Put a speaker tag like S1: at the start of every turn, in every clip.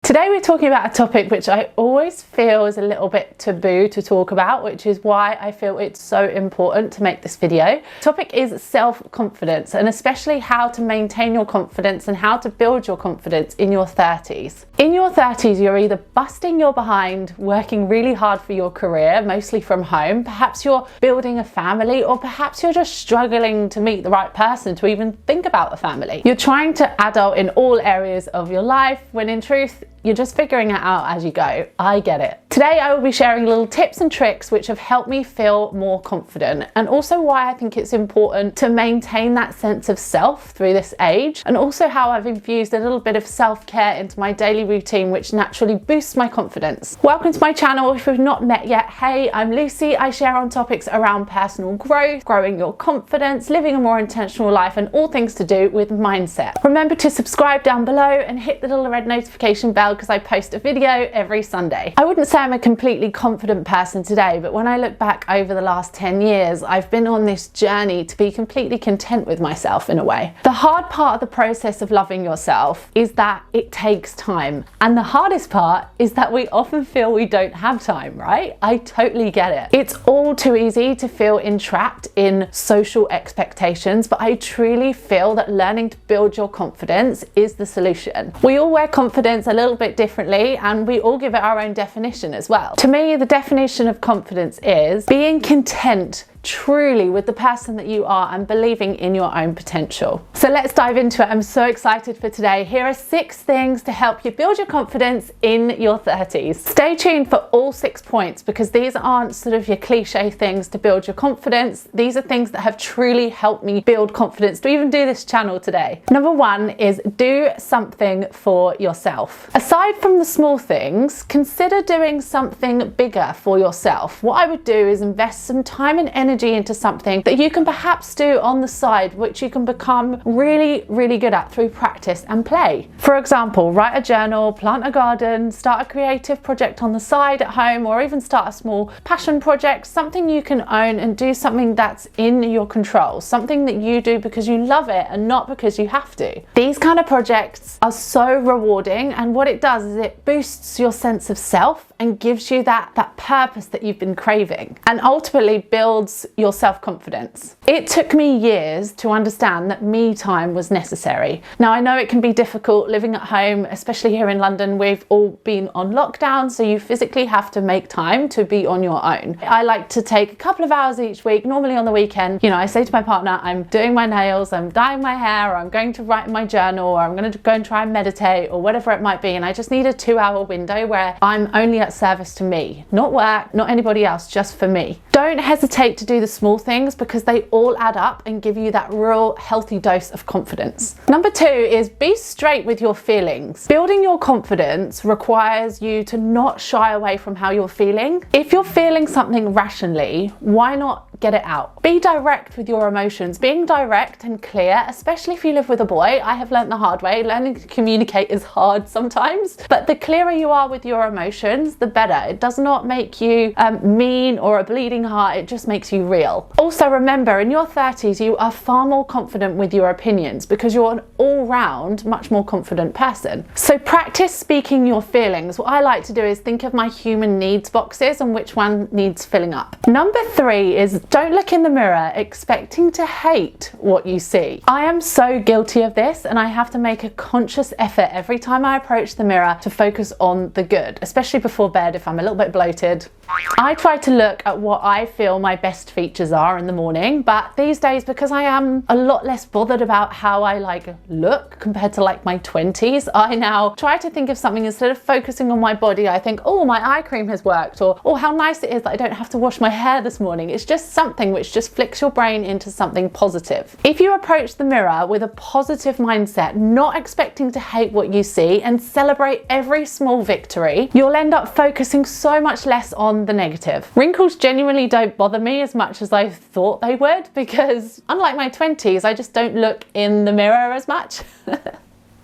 S1: Today we're talking about a topic which I always feel is a little bit taboo to talk about, which is why I feel it's so important to make this video. The topic is self-confidence, and especially how to maintain your confidence and how to build your confidence in your 30s. In your 30s, you're either busting your behind, working really hard for your career, mostly from home, perhaps you're building a family, or perhaps you're just struggling to meet the right person to even think about a family. You're trying to adult in all areas of your life, when in truth, you're just figuring it out as you go. I get it. Today I will be sharing little tips and tricks which have helped me feel more confident, and also why I think it's important to maintain that sense of self through this age, and also how I've infused a little bit of self-care into my daily routine which naturally boosts my confidence. Welcome to my channel. If we've not met yet, hey, I'm Lucy. I share on topics around personal growth, growing your confidence, living a more intentional life, and all things to do with mindset. Remember to subscribe down below and hit the little red notification bell because I post a video every Sunday. I wouldn't say I'm a completely confident person today, but when I look back over the last 10 years, I've been on this journey to be completely content with myself in a way. The hard part of the process of loving yourself is that it takes time. And the hardest part is that we often feel we don't have time, right? I totally get it. It's all too easy to feel entrapped in social expectations, but I truly feel that learning to build your confidence is the solution. We all wear confidence a little bit differently, and we all give it our own definition as well. To me, the definition of confidence is being content truly with the person that you are and believing in your own potential. So let's dive into it. I'm so excited for today. Here are 6 things to help you build your confidence in your 30s. Stay tuned for all 6 points, because these aren't sort of your cliche things to build your confidence. These are things that have truly helped me build confidence to even do this channel today. Number 1 is do something for yourself. Aside from the small things, consider doing something bigger for yourself. What I would do is invest some time and energy into something that you can perhaps do on the side, which you can become really good at through practice and play. For example, write a journal, plant a garden, start a creative project on the side at home, or even start a small passion project, something you can own, and do something that's in your control, something that you do because you love it and not because you have to. These kind of projects are so rewarding, and what it does is it boosts your sense of self and gives you that purpose that you've been craving, and ultimately builds your self-confidence. It took me years to understand that me time was necessary. Now, I know it can be difficult living at home, especially here in London. We've all been on lockdown, so you physically have to make time to be on your own. I like to take a couple of hours each week, normally on the weekend. You know, I say to my partner, I'm doing my nails, I'm dyeing my hair, or I'm going to write in my journal, or I'm going to go and try and meditate, or whatever it might be, and I just need a 2-hour window where I'm only at service to me, not work, not anybody else, just for me. Don't hesitate to do the small things, because they all add up and give you that real healthy dose of confidence. Number 2 is be straight with your feelings. Building your confidence requires you to not shy away from how you're feeling. If you're feeling something rationally, why not get it out? Be direct with your emotions. Being direct and clear, especially if you live with a boy, I have learned the hard way. Learning to communicate is hard sometimes, but the clearer you are with your emotions, the better. It does not make you mean or a bleeding heart, it just makes you real. Also remember, in your 30s, you are far more confident with your opinions because you're an all-round, much more confident person. So practice speaking your feelings. What I like to do is think of my human needs boxes and which one needs filling up. Number 3 is don't look in the mirror expecting to hate what you see. I am so guilty of this, and I have to make a conscious effort every time I approach the mirror to focus on the good, especially before bed if I'm a little bit bloated. I try to look at what I feel my best features are in the morning, but these days, because I am a lot less bothered about how I look compared to my 20s, I now try to think of something. Instead of focusing on my body, I think, oh, my eye cream has worked, or oh, how nice it is that I don't have to wash my hair this morning. It's just something which just flicks your brain into something positive. If you approach the mirror with a positive mindset, not expecting to hate what you see, and celebrate every small victory, you'll end up focusing so much less on the negative. Wrinkles genuinely don't bother me as much as I thought they would, because unlike my 20s, I just don't look in the mirror as much.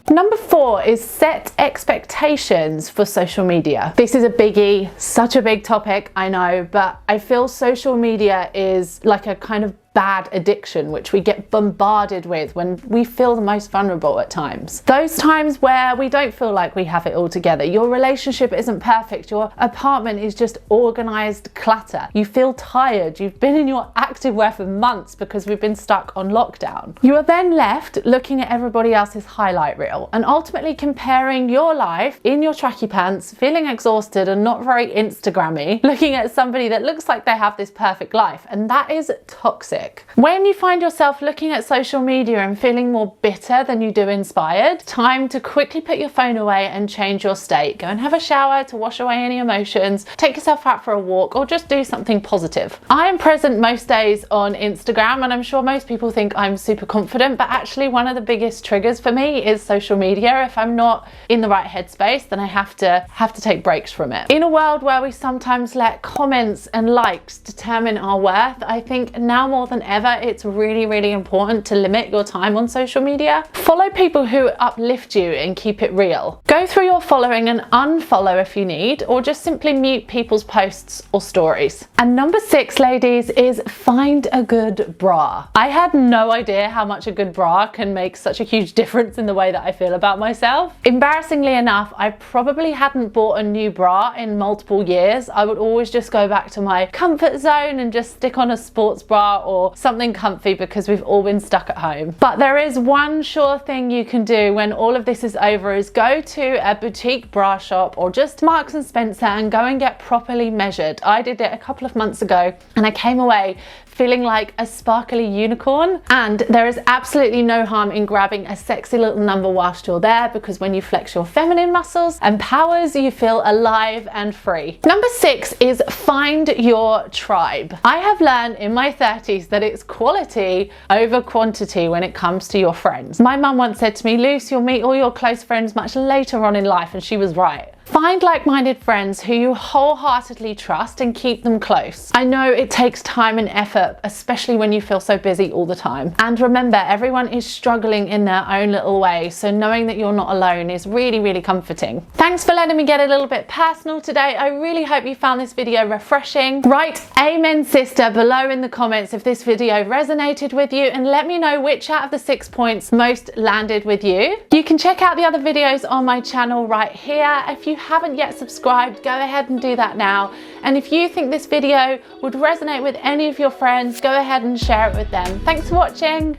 S1: Number 4 is set expectations for social media. This is a biggie, such a big topic, I know, but I feel social media is like a kind of bad addiction, which we get bombarded with when we feel the most vulnerable at times. Those times where we don't feel like we have it all together. Your relationship isn't perfect. Your apartment is just organized clutter. You feel tired. You've been in your activewear for months because we've been stuck on lockdown. You are then left looking at everybody else's highlight reel and ultimately comparing your life in your tracky pants, feeling exhausted and not very Instagrammy, looking at somebody that looks like they have this perfect life, and that is toxic. When you find yourself looking at social media and feeling more bitter than you do inspired, time to quickly put your phone away and change your state. Go and have a shower to wash away any emotions, take yourself out for a walk, or just do something positive. I am present most days on Instagram, and I'm sure most people think I'm super confident, but actually one of the biggest triggers for me is social media. If I'm not in the right headspace, then I have to take breaks from it. In a world where we sometimes let comments and likes determine our worth, I think now more than ever it's really, really important to limit your time on social media. Follow people who uplift you and keep it real. Go through your following and unfollow if you need, or just simply mute people's posts or stories. And number 6, ladies, is find a good bra. I had no idea how much a good bra can make such a huge difference in the way that I feel about myself. Embarrassingly enough, I probably hadn't bought a new bra in multiple years. I would always just go back to my comfort zone and just stick on a sports bra or something comfy because we've all been stuck at home. But there is one sure thing you can do when all of this is over, is go to a boutique bra shop or just Marks and Spencer and go and get properly measured. I did it a couple of months ago and I came away feeling like a sparkly unicorn. And there is absolutely no harm in grabbing a sexy little number whilst you're there, because when you flex your feminine muscles and powers, you feel alive and free. Number 6 is find your tribe. I have learned in my 30s that it's quality over quantity when it comes to your friends. My mum once said to me, "Luce, you'll meet all your close friends much later on in life," and she was right. Find like-minded friends who you wholeheartedly trust and keep them close. I know it takes time and effort, especially when you feel so busy all the time. And remember, everyone is struggling in their own little way, so knowing that you're not alone is really, really comforting. Thanks for letting me get a little bit personal today. I really hope you found this video refreshing. Write amen sister below in the comments if this video resonated with you, and let me know which out of the 6 points most landed with you. You can check out the other videos on my channel right here. If you haven't yet subscribed, go ahead and do that now. And if you think this video would resonate with any of your friends, go ahead and share it with them. Thanks for watching.